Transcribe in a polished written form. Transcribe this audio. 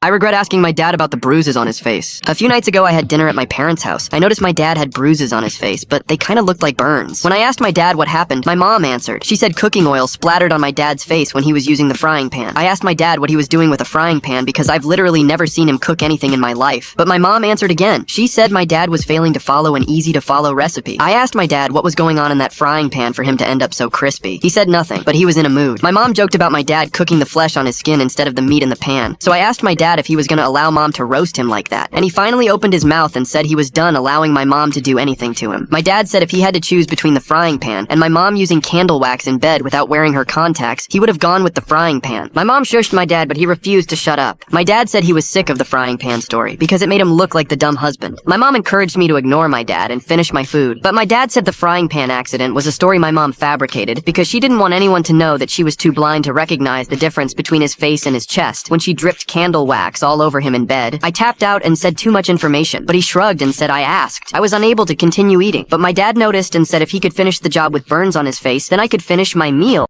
I regret asking my dad about the bruises on his face. A few nights ago I had dinner at my parents' house. I noticed my dad had bruises on his face, but they kinda looked like burns. When I asked my dad what happened, my mom answered. She said cooking oil splattered on my dad's face when he was using the frying pan. I asked my dad what he was doing with a frying pan because I've literally never seen him cook anything in my life. But my mom answered again. She said my dad was failing to follow an easy-to-follow recipe. I asked my dad what was going on in that frying pan for him to end up so crispy. He said nothing, but he was in a mood. My mom joked about my dad cooking the flesh on his skin instead of the meat in the pan. So I asked my dad if he was gonna allow mom to roast him like that, and he finally opened his mouth and said he was done allowing my mom to do anything to him. My dad said if he had to choose between the frying pan and my mom using candle wax in bed without wearing her contacts, he would have gone with the frying pan. My mom shushed my dad, but he refused to shut up. My dad said he was sick of the frying pan story because it made him look like the dumb husband. My mom encouraged me to ignore my dad and finish my food, but my dad said the frying pan accident was a story my mom fabricated because she didn't want anyone to know that she was too blind to recognize the difference between his face and his chest when she dripped candle wax all over him in bed. I tapped out and said too much information, but he shrugged and said I asked. I was unable to continue eating, but my dad noticed and said if he could finish the job with burns on his face, then I could finish my meal.